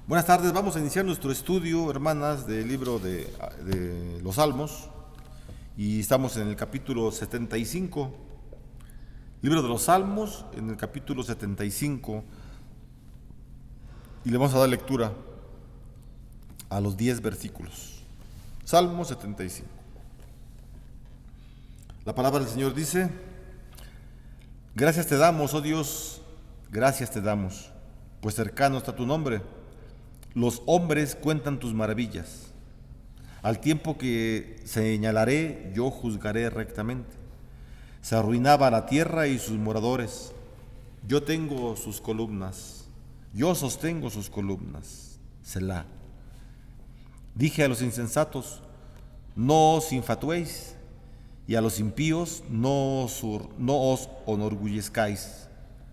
Buenas tardes, vamos a iniciar nuestro estudio, hermanas, del libro de los Salmos, y estamos en el capítulo 75, libro de los Salmos, en el capítulo 75, y le vamos a dar lectura a los 10 versículos. Salmo 75. La palabra del Señor dice: gracias te damos, oh Dios, gracias te damos, pues cercano está tu nombre. Los hombres cuentan tus maravillas. Al tiempo que señalaré, yo juzgaré rectamente. Se arruinaba la tierra y sus moradores. Yo tengo sus columnas. Yo sostengo sus columnas. Selah. Dije a los insensatos: no os infatuéis, y a los impíos: no os enorgullezcáis.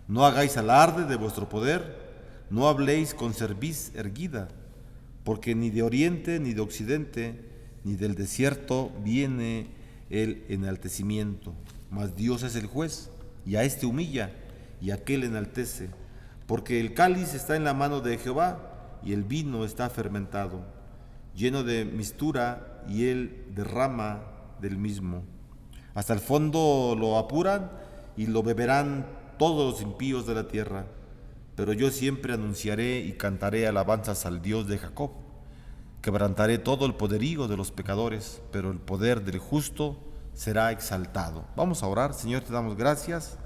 No hagáis alarde de vuestro poder. No habléis con cerviz erguida, porque ni de oriente, ni de occidente, ni del desierto viene el enaltecimiento. Mas Dios es el juez, y a éste humilla, y a aquel enaltece. Porque el cáliz está en la mano de Jehová, y el vino está fermentado, lleno de mistura, y él derrama del mismo. Hasta el fondo lo apuran, y lo beberán todos los impíos de la tierra. Pero yo siempre anunciaré y cantaré alabanzas al Dios de Jacob. Quebrantaré todo el poderío de los pecadores, pero el poder del justo será exaltado. Vamos a orar. Señor, te damos gracias.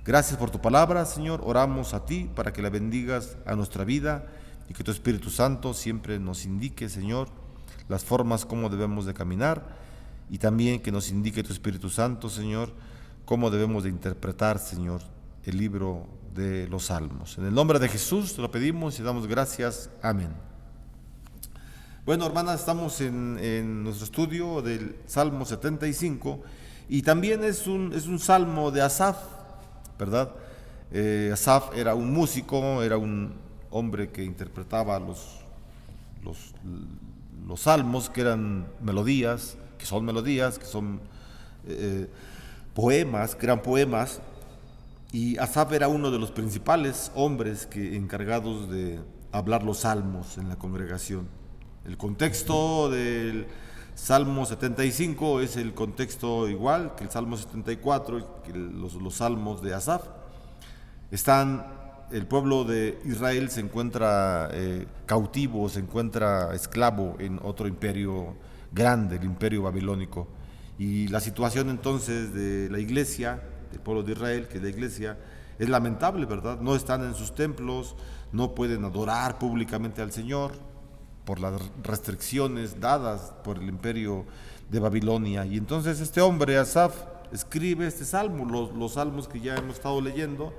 Gracias por tu palabra, Señor. Oramos a ti para que la bendigas a nuestra vida y que tu Espíritu Santo siempre nos indique, Señor, las formas como debemos de caminar, y también que nos indique tu Espíritu Santo, Señor, cómo debemos de interpretar, Señor, el libro de los Salmos. En el nombre de Jesús te lo pedimos y damos gracias. Amén. Bueno, hermanas, estamos en nuestro estudio del Salmo 75, y también es un salmo de Asaf, ¿verdad? Asaf era un músico, era un hombre que interpretaba los salmos, que eran melodías, que son poemas, que eran poemas. Y Asaf era uno de los principales hombres encargados de hablar los salmos en la congregación. El contexto del Salmo 75 es el contexto igual que el Salmo 74, que los salmos de Asaf. El pueblo de Israel se encuentra cautivo, se encuentra esclavo en otro imperio grande, el imperio babilónico. Y la situación entonces de la iglesia, del pueblo de Israel, que es la iglesia, es lamentable, ¿verdad? No están en sus templos, no pueden adorar públicamente al Señor por las restricciones dadas por el imperio de Babilonia. Y entonces este hombre, Asaf, escribe este salmo, los salmos que ya hemos estado leyendo,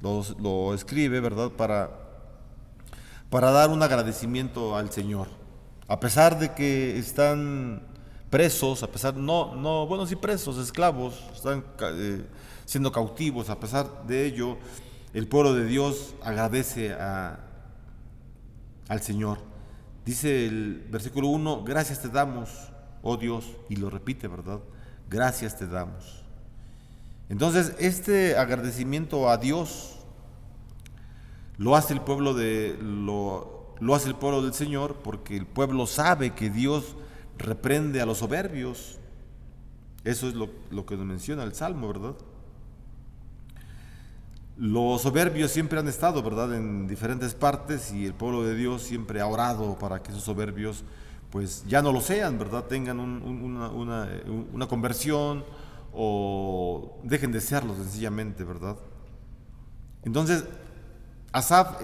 lo escribe, ¿verdad?, para dar un agradecimiento al Señor. A pesar de que están presos, presos, esclavos, están siendo cautivos, a pesar de ello, el pueblo de Dios agradece al Señor. Dice el versículo 1, gracias te damos, oh Dios, y lo repite, ¿verdad? Gracias te damos. Entonces, este agradecimiento a Dios lo hace el pueblo del Señor, porque el pueblo sabe que Dios reprende a los soberbios. Eso es lo que nos menciona el Salmo, ¿verdad? Los soberbios siempre han estado, ¿verdad?, en diferentes partes, y el pueblo de Dios siempre ha orado para que esos soberbios pues ya no lo sean, ¿verdad? Tengan una conversión, o dejen de serlo sencillamente, ¿verdad? Entonces Asaf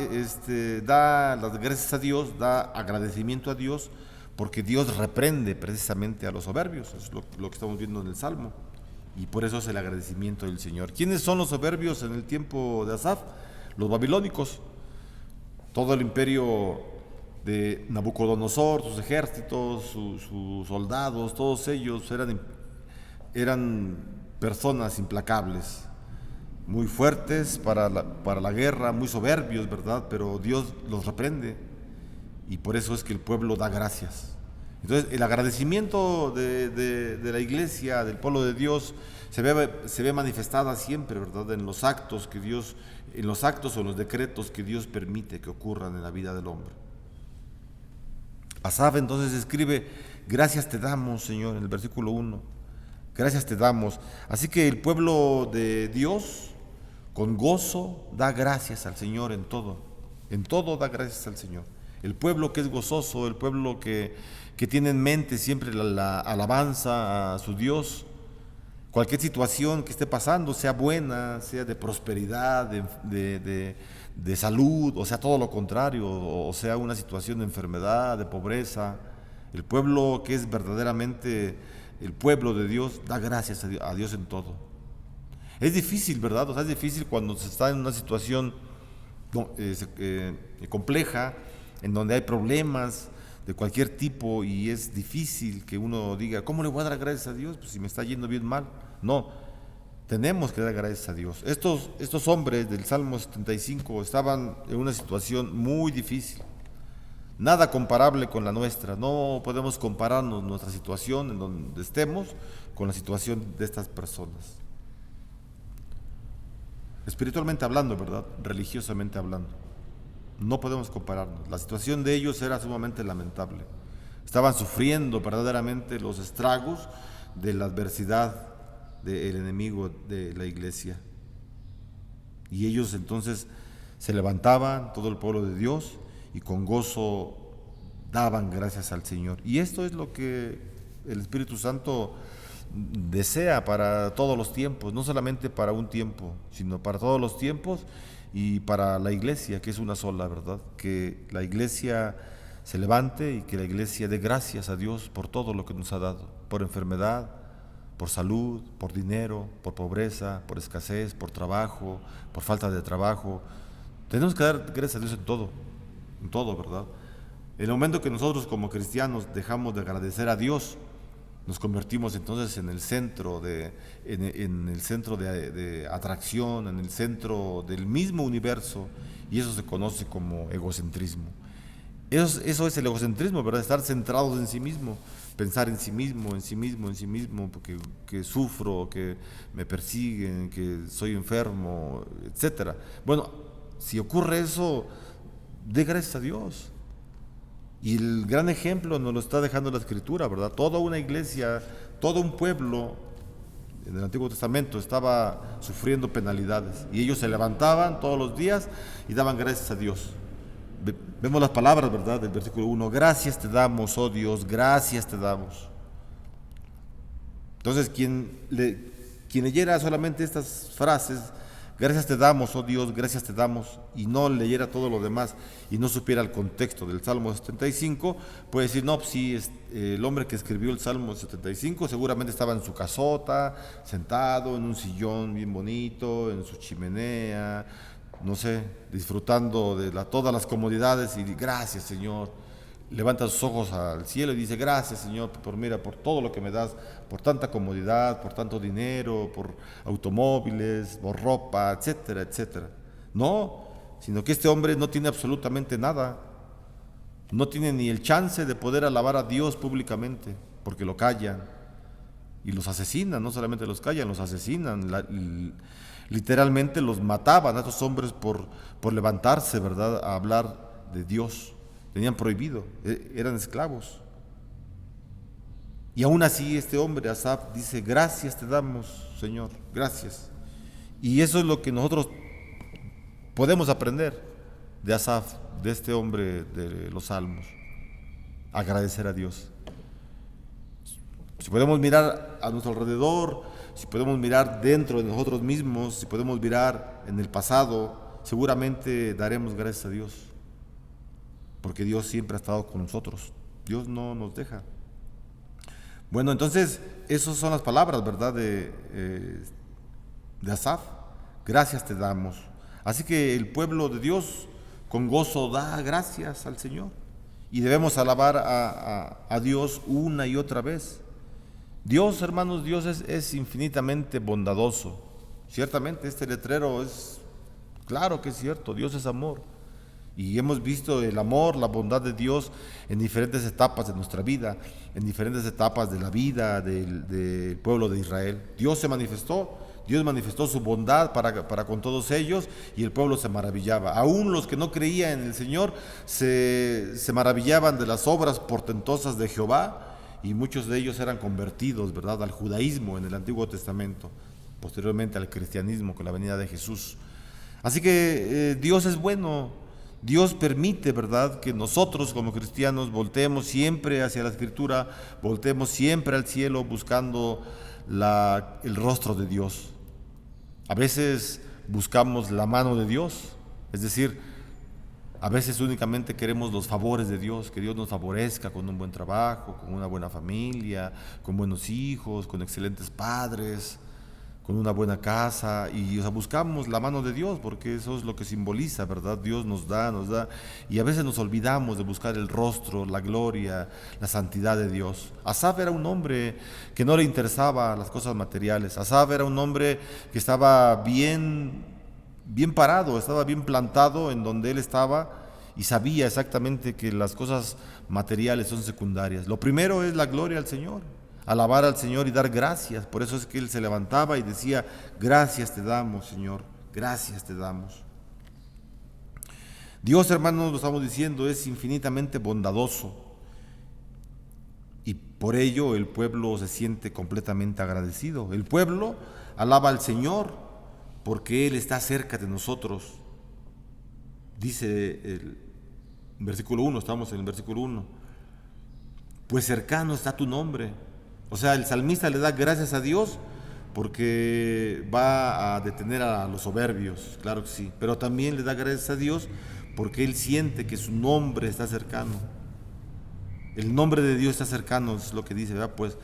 da las gracias a Dios, da agradecimiento a Dios, porque Dios reprende precisamente a los soberbios. Eso es lo que estamos viendo en el Salmo, y por eso es el agradecimiento del Señor. ¿Quiénes son los soberbios en el tiempo de Asaf? Los babilónicos. Todo el imperio de Nabucodonosor, sus ejércitos, sus soldados, todos ellos eran personas implacables, muy fuertes para la guerra, muy soberbios, ¿verdad? Pero Dios los reprende, y por eso es que el pueblo da gracias. Entonces, el agradecimiento de la iglesia, del pueblo de Dios, se ve manifestada siempre, ¿verdad?, en los actos o en los decretos que Dios permite que ocurran en la vida del hombre. Asaf entonces escribe: gracias te damos, Señor, en el versículo 1. Gracias te damos. Así que el pueblo de Dios, con gozo, da gracias al Señor en todo. En todo da gracias al Señor. El pueblo que es gozoso, el pueblo que tiene en mente siempre la alabanza a su Dios. Cualquier situación que esté pasando, sea buena, sea de prosperidad, de salud, o sea todo lo contrario, o sea una situación de enfermedad, de pobreza, el pueblo que es verdaderamente el pueblo de Dios da gracias a Dios en todo. Es difícil, ¿verdad? O sea, es difícil cuando se está en una situación compleja, en donde hay problemas de cualquier tipo, y es difícil que uno diga: ¿cómo le voy a dar gracias a Dios? Pues si me está yendo bien mal. No, tenemos que dar gracias a Dios. Estos hombres del Salmo 75 estaban en una situación muy difícil, nada comparable con la nuestra. No podemos compararnos nuestra situación en donde estemos con la situación de estas personas. Espiritualmente hablando, ¿verdad? Religiosamente hablando. No podemos compararnos. La situación de ellos era sumamente lamentable. Estaban sufriendo verdaderamente los estragos de la adversidad del enemigo de la iglesia. Y ellos entonces se levantaban, todo el pueblo de Dios, y con gozo daban gracias al Señor. Y esto es lo que el Espíritu Santo desea para todos los tiempos, no solamente para un tiempo, sino para todos los tiempos, y para la iglesia, que es una sola, ¿verdad? Que la iglesia se levante y que la iglesia dé gracias a Dios por todo lo que nos ha dado, por enfermedad, por salud, por dinero, por pobreza, por escasez, por trabajo, por falta de trabajo. Tenemos que dar gracias a Dios en todo, ¿verdad? En el momento que nosotros como cristianos dejamos de agradecer a Dios, nos convertimos entonces en el centro en el centro de atracción, en el centro del mismo universo, y eso se conoce como egocentrismo. Eso es el egocentrismo, ¿verdad? Estar centrados en sí mismo, pensar en sí mismo, porque que sufro, que me persiguen, que soy enfermo, etcétera. Bueno, si ocurre eso, dé gracias a Dios. Y el gran ejemplo nos lo está dejando la Escritura, ¿verdad? Toda una iglesia, todo un pueblo en el Antiguo Testamento estaba sufriendo penalidades, y ellos se levantaban todos los días y daban gracias a Dios. Vemos las palabras, ¿verdad?, del versículo 1: gracias te damos, oh Dios, gracias te damos. Entonces, quien leyera solamente estas frases: gracias te damos, oh Dios, gracias te damos, y no leyera todo lo demás y no supiera el contexto del Salmo 75, puede decir: no, pues sí, el hombre que escribió el Salmo 75 seguramente estaba en su casota, sentado en un sillón bien bonito, en su chimenea, no sé, disfrutando de todas las comodidades, y gracias, Señor. Levanta sus ojos al cielo y dice: gracias, Señor, por todo lo que me das, por tanta comodidad, por tanto dinero, por automóviles, por ropa, etcétera, etcétera. No, sino que este hombre no tiene absolutamente nada. No tiene ni el chance de poder alabar a Dios públicamente, porque lo callan y los asesinan. No solamente los callan, los asesinan. Literalmente los mataban a estos hombres por levantarse, ¿verdad?, a hablar de Dios. Tenían prohibido, eran esclavos. Y aún así este hombre, Asaf, dice: gracias te damos, Señor, gracias. Y eso es lo que nosotros podemos aprender de Asaf, de este hombre de los Salmos: agradecer a Dios. Si podemos mirar a nuestro alrededor, si podemos mirar dentro de nosotros mismos, si podemos mirar en el pasado, seguramente daremos gracias a Dios, porque Dios siempre ha estado con nosotros. Dios no nos deja. Bueno, entonces, esas son las palabras, ¿verdad?, de Asaf. Gracias te damos. Así que el pueblo de Dios con gozo da gracias al Señor, y debemos alabar a Dios una y otra vez. Dios, hermanos, Dios es infinitamente bondadoso. Ciertamente este letrero es claro que es cierto: Dios es amor. Y hemos visto el amor, la bondad de Dios en diferentes etapas de nuestra vida, en diferentes etapas de la vida del pueblo de Israel. Dios se manifestó Dios manifestó su bondad para con todos ellos y el pueblo se maravillaba. Aún los que no creían en el Señor se maravillaban de las obras portentosas de Jehová, y muchos de ellos eran convertidos, ¿verdad?, al judaísmo en el Antiguo Testamento, posteriormente al cristianismo con la venida de Jesús. Así que Dios es bueno. Dios permite, ¿verdad?, que nosotros como cristianos volteemos siempre hacia la Escritura, volteemos siempre al cielo buscando el rostro de Dios. A veces buscamos la mano de Dios, es decir, a veces únicamente queremos los favores de Dios, que Dios nos favorezca con un buen trabajo, con una buena familia, con buenos hijos, con excelentes padres, con una buena casa, y buscamos la mano de Dios, porque eso es lo que simboliza, ¿verdad? Dios nos da, y a veces nos olvidamos de buscar el rostro, la gloria, la santidad de Dios. Asaf era un hombre que no le interesaba las cosas materiales. Asaf era un hombre que estaba bien parado, estaba bien plantado en donde él estaba, y sabía exactamente que las cosas materiales son secundarias. Lo primero es la gloria al Señor, alabar al Señor y dar gracias. Por eso es que él se levantaba y decía: gracias te damos, Señor, gracias te damos. Dios, hermanos, lo estamos diciendo, es infinitamente bondadoso, y por ello el pueblo se siente completamente agradecido. El pueblo alaba al Señor porque Él está cerca de nosotros. Dice el versículo 1, estamos en el versículo 1, pues cercano está tu nombre. O sea, el salmista le da gracias a Dios porque va a detener a los soberbios, claro que sí, pero también le da gracias a Dios porque él siente que su nombre está cercano. El nombre de Dios está cercano, es lo que dice, ¿verdad? Pues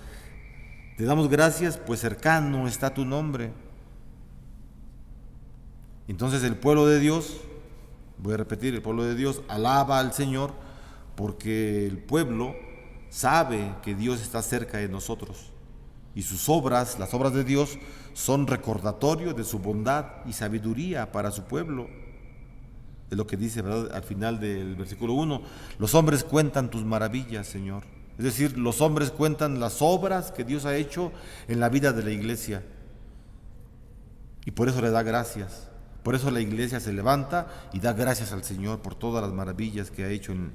te damos gracias, pues cercano está tu nombre. Entonces el pueblo de Dios, voy a repetir, el pueblo de Dios alaba al Señor porque el pueblo sabe que Dios está cerca de nosotros, y sus obras, las obras de Dios, son recordatorio de su bondad y sabiduría para su pueblo. Es lo que dice, ¿verdad?, al final del versículo 1, los hombres cuentan tus maravillas, Señor. Es decir, los hombres cuentan las obras que Dios ha hecho en la vida de la iglesia, y por eso le da gracias. Por eso la iglesia se levanta y da gracias al Señor por todas las maravillas que ha hecho en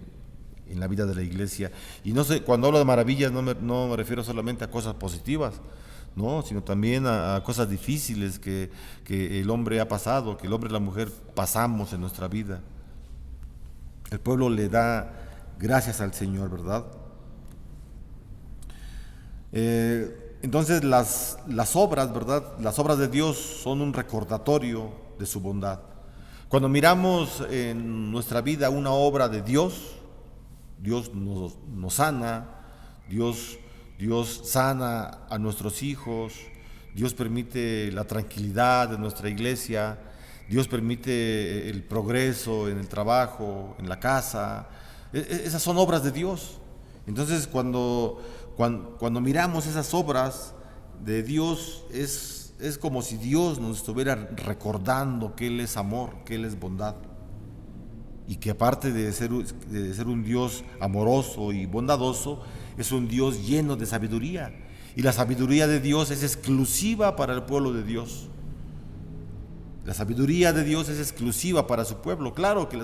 la vida de la iglesia. Y no sé, cuando hablo de maravillas no me refiero solamente a cosas positivas, no, sino también a cosas difíciles que el hombre ha pasado, que el hombre y la mujer pasamos en nuestra vida. El pueblo le da gracias al Señor, ¿verdad? Entonces las obras, ¿verdad?, las obras de Dios son un recordatorio de su bondad. Cuando miramos en nuestra vida una obra de Dios, Dios nos sana, Dios sana a nuestros hijos, Dios permite la tranquilidad de nuestra iglesia, Dios permite el progreso en el trabajo, en la casa. Esas son obras de Dios. Entonces cuando miramos esas obras de Dios, es como si Dios nos estuviera recordando que Él es amor, que Él es bondad, y que aparte de ser un Dios amoroso y bondadoso, es un Dios lleno de sabiduría, y la sabiduría de Dios es exclusiva para el pueblo de Dios. La sabiduría de Dios es exclusiva para su pueblo. Claro que con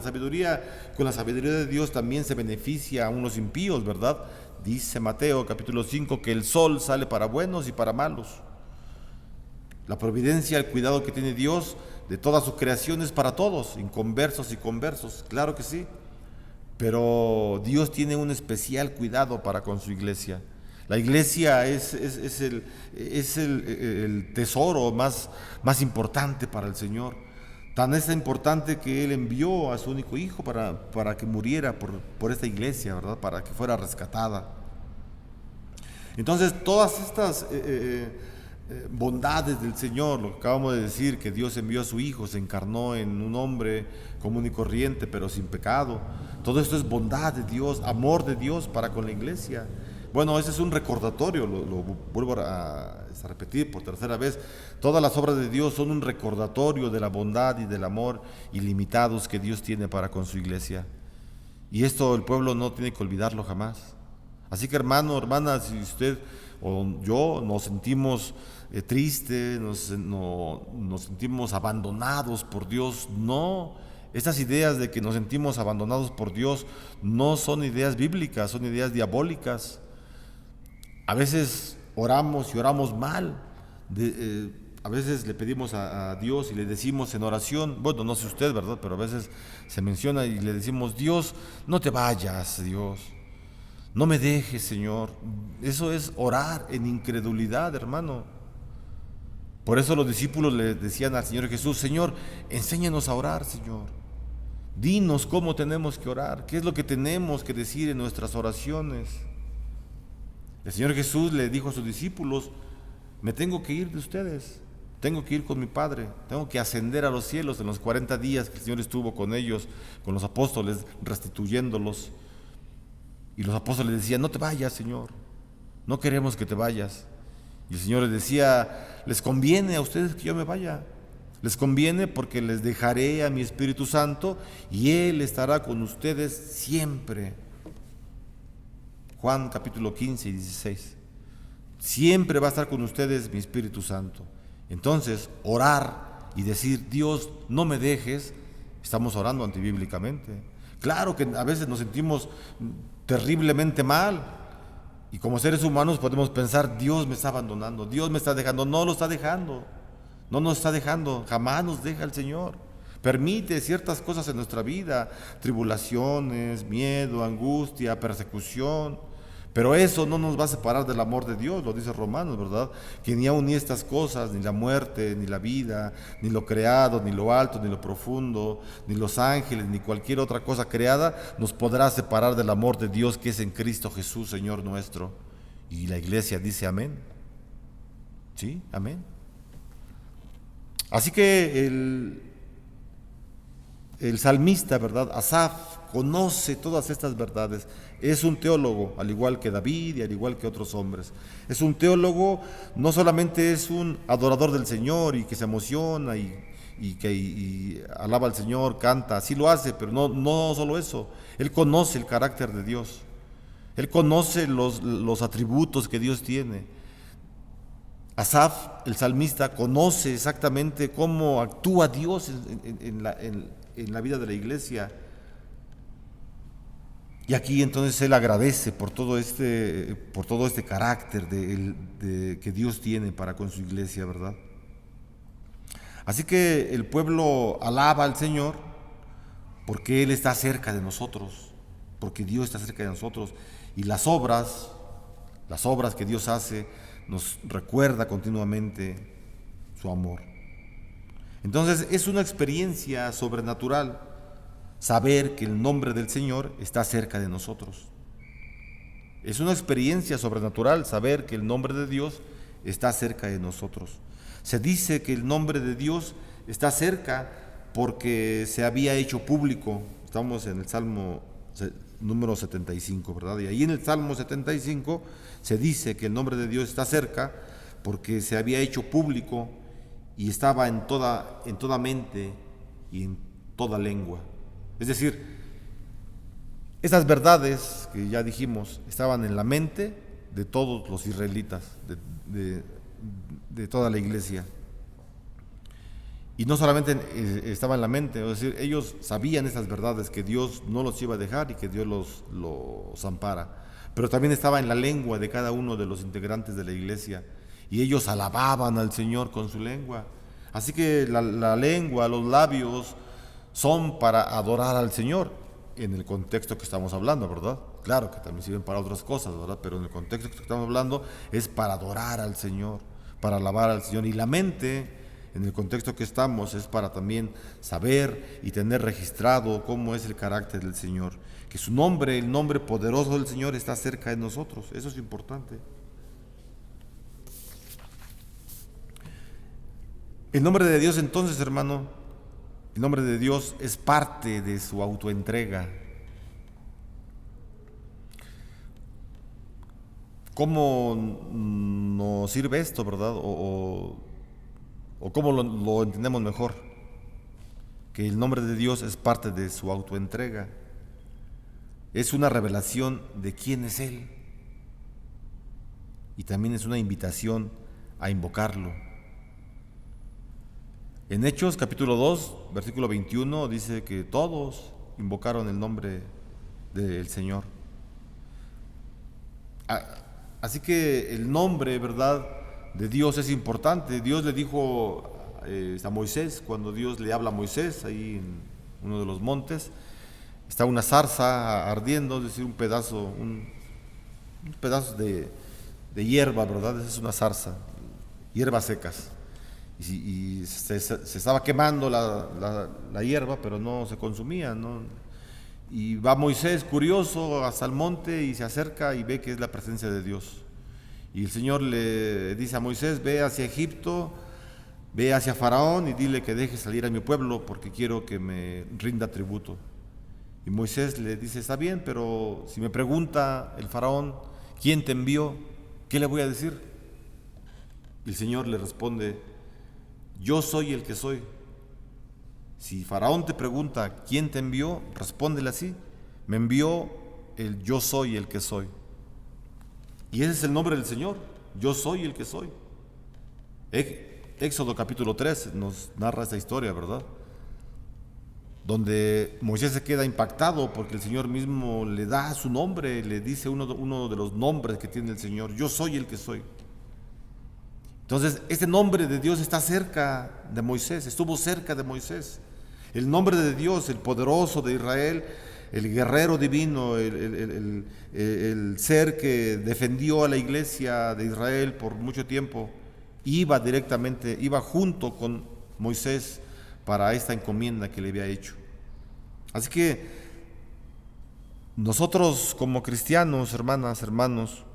la sabiduría de Dios también se beneficia a unos impíos, ¿verdad? Dice Mateo capítulo 5 que el sol sale para buenos y para malos. La providencia, el cuidado que tiene Dios de toda su creación es para todos, inconversos y conversos, claro que sí. Pero Dios tiene un especial cuidado para con su iglesia. La iglesia es el tesoro más importante para el Señor. Tan es importante que Él envió a su único hijo para que muriera por esta iglesia, ¿verdad?, para que fuera rescatada. Entonces todas estas bondades del Señor, lo que acabamos de decir, que Dios envió a su Hijo, se encarnó en un hombre común y corriente, pero sin pecado. Todo esto es bondad de Dios, amor de Dios para con la iglesia. Bueno, ese es un recordatorio, lo vuelvo a repetir por tercera vez. Todas las obras de Dios son un recordatorio de la bondad y del amor ilimitados que Dios tiene para con su iglesia. Y esto el pueblo no tiene que olvidarlo jamás. Así que hermano, hermana, si usted o yo nos sentimos tristes, nos sentimos abandonados por Dios. No, estas ideas de que nos sentimos abandonados por Dios no son ideas bíblicas, son ideas diabólicas. A veces oramos y oramos mal. A veces le pedimos a Dios y le decimos en oración, bueno, no sé usted, ¿verdad? Pero a veces se menciona y le decimos, Dios, no te vayas, Dios. No me dejes, Señor. Eso es orar en incredulidad, hermano. Por eso los discípulos le decían al Señor Jesús, Señor, enséñanos a orar, Señor. Dinos cómo tenemos que orar, qué es lo que tenemos que decir en nuestras oraciones. El Señor Jesús le dijo a sus discípulos, me tengo que ir de ustedes, tengo que ir con mi Padre, tengo que ascender a los cielos en los 40 días que el Señor estuvo con ellos, con los apóstoles, restituyéndolos. Y los apóstoles decían, no te vayas, Señor, no queremos que te vayas. Y el Señor les decía, les conviene a ustedes que yo me vaya, les conviene porque les dejaré a mi Espíritu Santo y Él estará con ustedes siempre. Juan capítulo 15 y 16. Siempre va a estar con ustedes mi Espíritu Santo. Entonces, orar y decir, Dios, no me dejes, estamos orando antibíblicamente. Claro que a veces nos sentimos terriblemente mal y como seres humanos podemos pensar, Dios me está abandonando, Dios me está dejando. No lo está dejando, no nos está dejando, jamás nos deja el Señor. Permite ciertas cosas en nuestra vida, tribulaciones, miedo, angustia, persecución, pero eso no nos va a separar del amor de Dios, lo dice Romanos, ¿verdad? Que ni aun ni estas cosas, ni la muerte, ni la vida, ni lo creado, ni lo alto, ni lo profundo, ni los ángeles, ni cualquier otra cosa creada, nos podrá separar del amor de Dios que es en Cristo Jesús, Señor nuestro. Y la iglesia dice amén. ¿Sí? Amén. Así que el salmista, ¿verdad? Asaf conoce todas estas verdades. Es un teólogo, al igual que David y al igual que otros hombres. Es un teólogo, no solamente es un adorador del Señor y que se emociona y alaba al Señor, canta, así lo hace, pero no solo eso. Él conoce el carácter de Dios. Él conoce los atributos que Dios tiene. Asaf, el salmista, conoce exactamente cómo actúa Dios en la vida de la iglesia. Y aquí entonces él agradece por todo este carácter que Dios tiene para con su iglesia, ¿verdad? Así que el pueblo alaba al Señor porque Él está cerca de nosotros, porque Dios está cerca de nosotros. Y las obras que Dios hace, nos recuerda continuamente su amor. Entonces es una experiencia sobrenatural saber que el nombre del Señor está cerca de nosotros. Es una experiencia sobrenatural saber que el nombre de Dios está cerca de nosotros. Se dice que el nombre de Dios está cerca porque se había hecho público. Estamos en el Salmo número 75, ¿verdad? Y ahí en el Salmo 75 se dice que el nombre de Dios está cerca porque se había hecho público y estaba en toda mente y en toda lengua. Es decir, esas verdades que ya dijimos estaban en la mente de todos los israelitas, de toda la iglesia. Y no solamente estaba en la mente, es decir, ellos sabían esas verdades, que Dios no los iba a dejar y que Dios los ampara. Pero también estaba en la lengua de cada uno de los integrantes de la iglesia. Y ellos alababan al Señor con su lengua. Así que la lengua, los labios, son para adorar al Señor, en el contexto que estamos hablando, ¿verdad? Claro que también sirven para otras cosas, ¿verdad? Pero en el contexto que estamos hablando es para adorar al Señor, para alabar al Señor. Y la mente, en el contexto que estamos, es para también saber y tener registrado cómo es el carácter del Señor. Que su nombre, el nombre poderoso del Señor, está cerca de nosotros. Eso es importante. El nombre de Dios, entonces, hermano, el nombre de Dios es parte de su autoentrega. ¿Cómo nos sirve esto, verdad? ¿O cómo lo entendemos mejor? Que el nombre de Dios es parte de su autoentrega. Es una revelación de quién es Él. y también es una invitación a invocarlo. En Hechos capítulo 2, versículo 21 dice que todos invocaron el nombre del Señor. Así que el nombre, ¿verdad?, de Dios es importante. Dios le dijo a Moisés, cuando Dios le habla a Moisés, ahí en uno de los montes, está una zarza ardiendo, es decir, un pedazo de hierba, ¿verdad? Esa es una zarza, hierbas secas. Y se estaba quemando la hierba, pero no se consumía, ¿no? Y va Moisés curioso hasta el monte y se acerca y ve que es la presencia de Dios. Y el Señor le dice a Moisés: ve hacia Egipto, ve hacia Faraón y dile que deje salir a mi pueblo porque quiero que me rinda tributo. Y Moisés le dice: está bien, pero si me pregunta el Faraón quién te envió, ¿qué le voy a decir? Y el Señor le responde: yo soy el que soy. Si Faraón te pregunta quién te envió, respóndele así: me envió el yo soy el que soy. Y ese es el nombre del Señor: yo soy el que soy. Éxodo capítulo 3 nos narra esta historia, ¿verdad?, donde Moisés se queda impactado porque el Señor mismo le da su nombre, le dice uno de los nombres que tiene el Señor: yo soy el que soy. Entonces, este nombre de Dios está cerca de Moisés, estuvo cerca de Moisés. El nombre de Dios, el poderoso de Israel, el guerrero divino, el ser que defendió a la iglesia de Israel por mucho tiempo, iba junto con Moisés para esta encomienda que le había hecho. Así que nosotros como cristianos, hermanas, hermanos,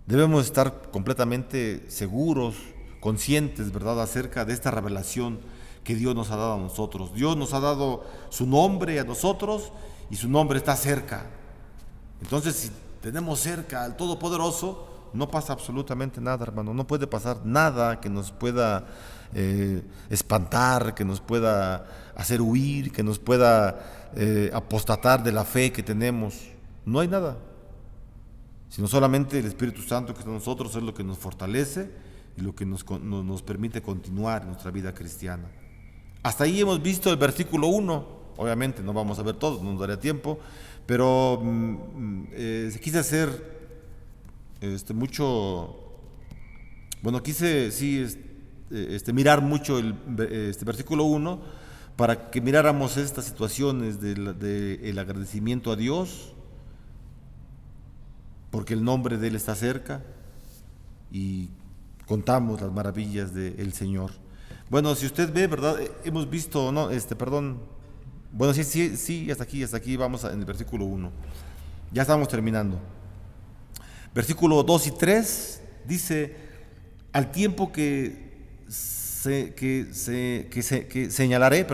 debemos estar completamente seguros, conscientes, ¿verdad?, acerca de esta revelación que Dios nos ha dado a nosotros. Dios nos ha dado su nombre a nosotros y su nombre está cerca. Entonces, si tenemos cerca al Todopoderoso, no pasa absolutamente nada, hermano. No puede pasar nada que nos pueda espantar, que nos pueda hacer huir, que nos pueda apostatar de la fe que tenemos. No hay nada, sino solamente el Espíritu Santo que está en nosotros es lo que nos fortalece y lo que nos permite continuar en nuestra vida cristiana. Hasta ahí hemos visto el versículo 1. Obviamente no vamos a ver todo, no nos daría tiempo, pero quise hacer mirar mucho este versículo 1 para que miráramos estas situaciones del agradecimiento a Dios, porque el nombre de Él está cerca y contamos las maravillas del Señor. Bueno, si usted ve, ¿verdad? Hemos visto, no, bueno, sí, hasta aquí vamos en el versículo 1. Ya estamos terminando. Versículo 2 y 3 dice: al tiempo que señalaré,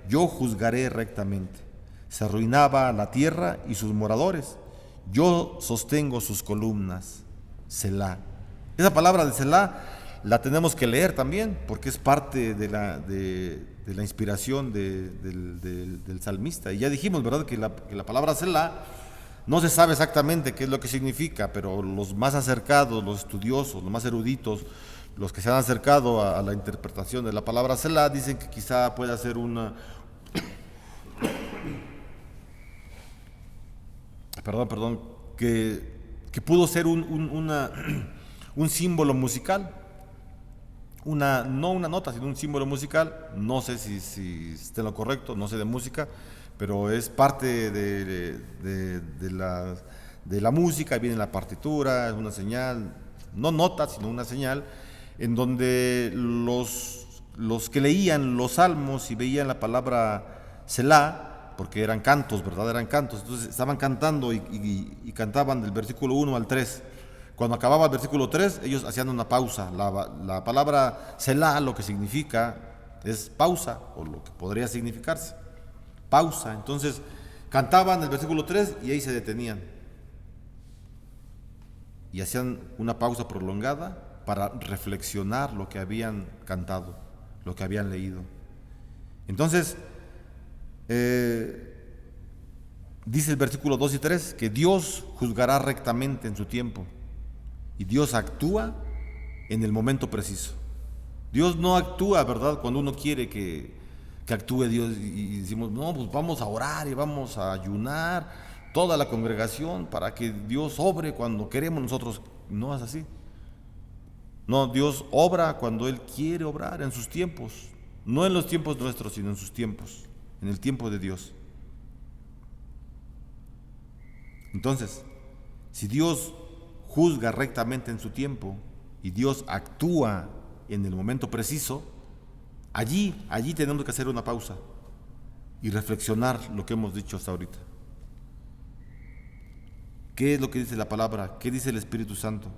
yo juzgaré rectamente. Se arruinaba la tierra y sus moradores. Yo sostengo sus columnas. Selah. Esa palabra de Selah la tenemos que leer también, porque es parte de la inspiración del salmista. Y ya dijimos, ¿verdad?, que la palabra Selah no se sabe exactamente qué es lo que significa, pero los más acercados, los estudiosos, los más eruditos, los que se han acercado a la interpretación de la palabra Selah, dicen que quizá pueda ser que pudo ser un símbolo musical, no una nota, sino un símbolo musical. No sé si esté en lo correcto, no sé de música, pero es parte de la música. Viene la partitura, es una señal, no nota, sino una señal, en donde los que leían los salmos y veían la palabra Selah, porque eran cantos, ¿verdad? Eran cantos, entonces estaban cantando y cantaban del versículo 1 al 3. Cuando acababa el versículo 3, ellos hacían una pausa. La palabra Selah lo que significa es pausa, o lo que podría significarse pausa. Entonces cantaban el versículo 3 y ahí se detenían y hacían una pausa prolongada para reflexionar lo que habían cantado, lo que habían leído. Entonces dice el versículo 2 y 3 que Dios juzgará rectamente en su tiempo. y Dios actúa en el momento preciso. Dios no actúa, ¿verdad?, cuando uno quiere que actúe Dios y decimos, no, pues vamos a orar y vamos a ayunar toda la congregación para que Dios obre cuando queremos nosotros. No es así. No, Dios obra cuando Él quiere obrar, en sus tiempos, no en los tiempos nuestros, sino en sus tiempos, en el tiempo de Dios. Entonces, si Dios juzga rectamente en su tiempo y Dios actúa en el momento preciso, allí tenemos que hacer una pausa y reflexionar lo que hemos dicho hasta ahorita. ¿Qué es lo que dice la palabra? ¿Qué dice el Espíritu Santo?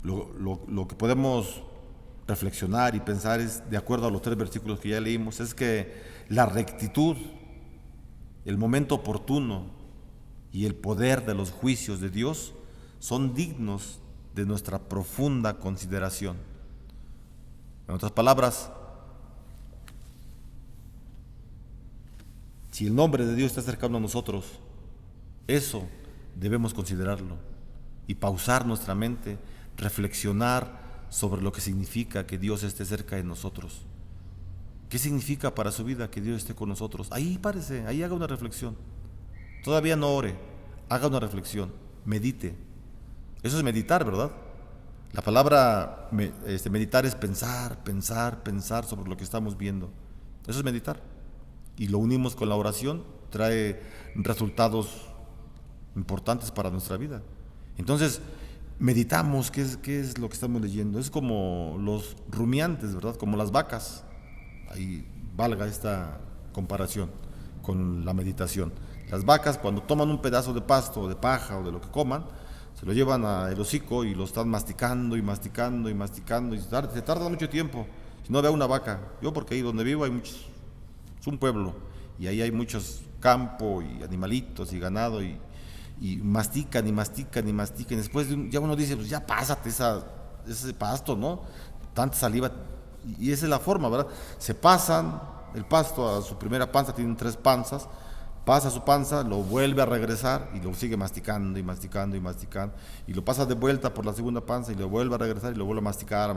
Lo que podemos reflexionar y pensar es, de acuerdo a los 3 versículos que ya leímos, es que la rectitud, el momento oportuno y el poder de los juicios de Dios son dignos de nuestra profunda consideración. En otras palabras, si el nombre de Dios está cercano a nosotros, eso debemos considerarlo y pausar nuestra mente, reflexionar sobre lo que significa que Dios esté cerca de nosotros. ¿Qué significa para su vida que Dios esté con nosotros? Ahí párese, ahí haga una reflexión. Todavía no ore, haga una reflexión, medite. Eso es meditar, ¿verdad? La palabra meditar es pensar sobre lo que estamos viendo. Eso es meditar. Y lo unimos con la oración, trae resultados importantes para nuestra vida. Entonces, meditamos qué es lo que estamos leyendo. Es como los rumiantes, ¿verdad? Como las vacas. Ahí valga esta comparación con la meditación. Las vacas, cuando toman un pedazo de pasto o de paja o de lo que coman, se lo llevan al hocico y lo están masticando y masticando y masticando y se tarda mucho tiempo. Si no, vea una vaca. Yo, porque ahí donde vivo hay muchos, es un pueblo y ahí hay muchos campo y animalitos y ganado y mastican y mastican y mastican. Después ya uno dice, pues ya pásate ese pasto, ¿no? Tanta saliva. Y esa es la forma, ¿verdad? Se pasan el pasto a su primera panza, tienen 3 panzas, pasa su panza, lo vuelve a regresar y lo sigue masticando y masticando y masticando, y lo pasa de vuelta por la segunda panza y lo vuelve a regresar y lo vuelve a masticar,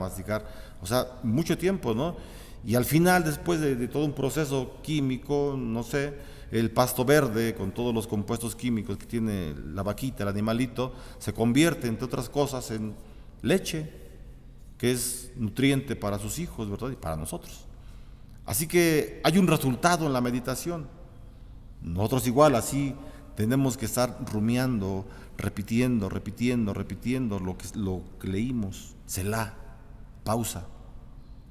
o sea, mucho tiempo, ¿no? Y al final, después de todo un proceso químico, no sé, el pasto verde con todos los compuestos químicos que tiene la vaquita, el animalito, se convierte, entre otras cosas, en leche, que es nutriente para sus hijos, ¿verdad? Y para nosotros. Así que hay un resultado en la meditación. Nosotros igual, así tenemos que estar rumiando, repitiendo lo que leímos. Selah, pausa.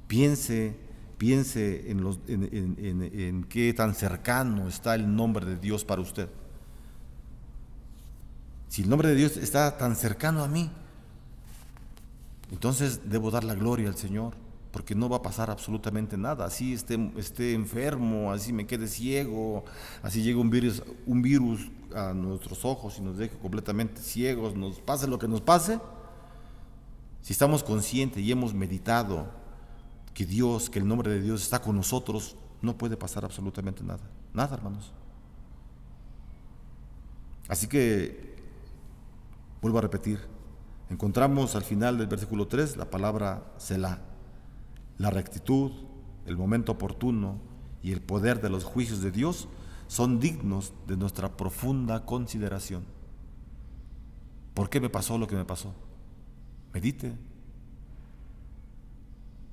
Piense en qué tan cercano está el nombre de Dios para usted. Si el nombre de Dios está tan cercano a mí, entonces debo dar la gloria al Señor, porque no va a pasar absolutamente nada. Así esté enfermo, así me quede ciego, así llegue un virus a nuestros ojos y nos deje completamente ciegos, nos pase lo que nos pase. Si estamos conscientes y hemos meditado que el nombre de Dios está con nosotros, no puede pasar absolutamente nada. Nada, hermanos. Así que, vuelvo a repetir, encontramos al final del versículo 3 la palabra Selah. La rectitud, el momento oportuno y el poder de los juicios de Dios son dignos de nuestra profunda consideración. ¿Por qué me pasó lo que me pasó? Medite.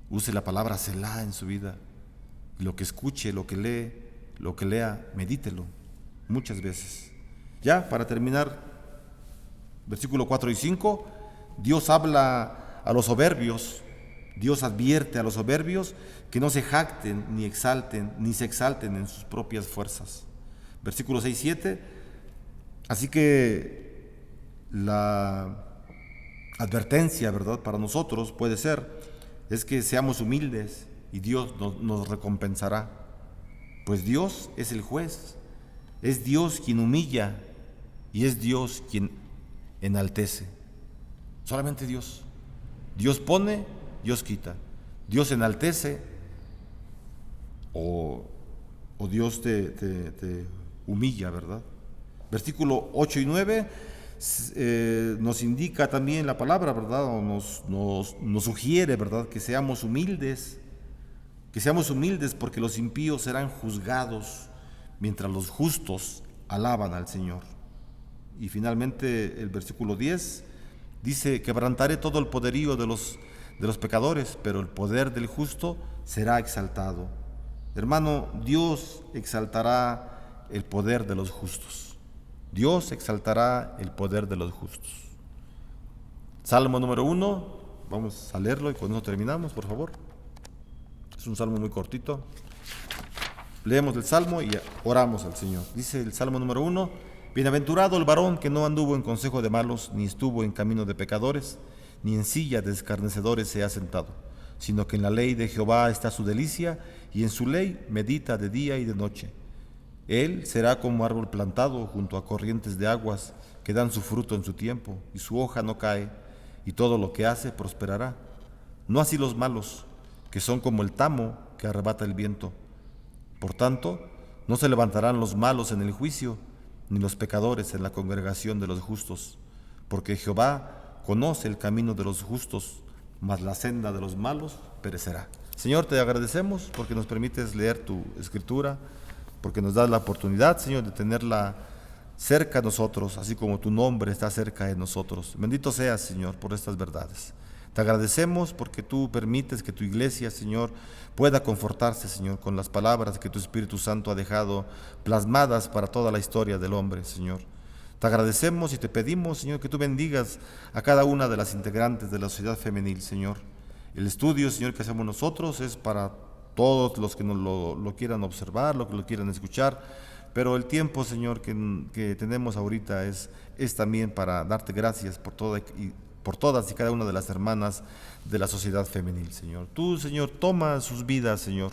Use la palabra Selah en su vida. Lo que escuche, lo que lea, medítelo muchas veces. Ya, para terminar, versículo 4 y 5, Dios habla a los soberbios. Dios advierte a los soberbios que no se jacten ni se exalten en sus propias fuerzas. Versículo 6 y 7. Así que la advertencia, ¿verdad?, para nosotros puede ser, es que seamos humildes y Dios nos recompensará. Pues Dios es el juez, es Dios quien humilla y es Dios quien enaltece. Solamente Dios. Dios pone, Dios quita. Dios enaltece o Dios te humilla, ¿verdad? Versículo 8 y 9 nos indica también la palabra, ¿verdad? O nos sugiere, ¿verdad? Que seamos humildes porque los impíos serán juzgados mientras los justos alaban al Señor. Y finalmente el versículo 10 dice: quebrantaré todo el poderío de los pecadores, pero el poder del justo será exaltado. Hermano, Dios exaltará el poder de los justos. Dios exaltará el poder de los justos. Salmo número 1, vamos a leerlo y con eso terminamos, por favor. Es un salmo muy cortito. Leemos el salmo y oramos al Señor. Dice el salmo número 1: bienaventurado el varón que no anduvo en consejo de malos, ni estuvo en camino de pecadores, ni en silla de escarnecedores se ha sentado, sino que en la ley de Jehová está su delicia, y en su ley medita de día y de noche. Él será como árbol plantado junto a corrientes de aguas, que dan su fruto en su tiempo, y su hoja no cae, y todo lo que hace prosperará. No así los malos, que son como el tamo que arrebata el viento. Por tanto, no se levantarán los malos en el juicio, ni los pecadores en la congregación de los justos, porque Jehová conoce el camino de los justos, mas la senda de los malos perecerá. Señor, te agradecemos porque nos permites leer tu escritura, porque nos das la oportunidad, Señor, de tenerla cerca de nosotros, así como tu nombre está cerca de nosotros. Bendito seas, Señor, por estas verdades. Te agradecemos porque tú permites que tu iglesia, Señor, pueda confortarse, Señor, con las palabras que tu Espíritu Santo ha dejado plasmadas para toda la historia del hombre, Señor. Te agradecemos y te pedimos, Señor, que tú bendigas a cada una de las integrantes de la sociedad femenil, Señor. El estudio, Señor, que hacemos nosotros es para todos los que nos lo quieran observar, los que lo quieran escuchar, pero el tiempo, Señor, que tenemos ahorita es también para darte gracias por todas y cada una de las hermanas de la sociedad femenil, Señor. Tú, Señor, toma sus vidas, Señor.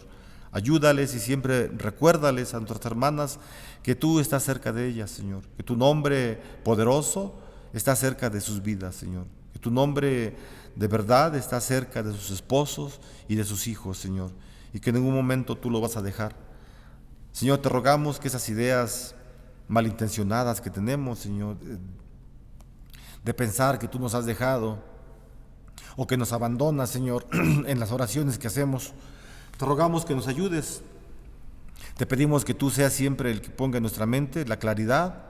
Ayúdales y siempre recuérdales a nuestras hermanas que tú estás cerca de ellas, Señor. Que tu nombre poderoso está cerca de sus vidas, Señor. Que tu nombre de verdad está cerca de sus esposos y de sus hijos, Señor. Y que en ningún momento tú lo vas a dejar. Señor, te rogamos que esas ideas malintencionadas que tenemos, Señor, de pensar que tú nos has dejado o que nos abandonas, Señor, en las oraciones que hacemos, te rogamos que nos ayudes. Te pedimos que tú seas siempre el que ponga en nuestra mente la claridad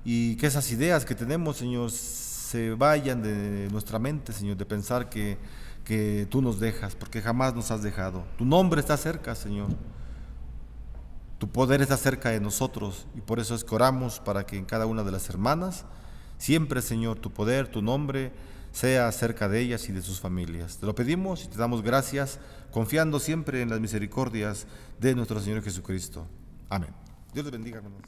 y que esas ideas que tenemos, Señor, se vayan de nuestra mente, Señor, de pensar que tú nos dejas, porque jamás nos has dejado. Tu nombre está cerca, Señor. Tu poder está cerca de nosotros y por eso es que oramos para que en cada una de las hermanas siempre, Señor, tu poder, tu nombre sea cerca de ellas y de sus familias. Te lo pedimos y te damos gracias, confiando siempre en las misericordias de nuestro Señor Jesucristo. Amén. Dios les bendiga, hermanos.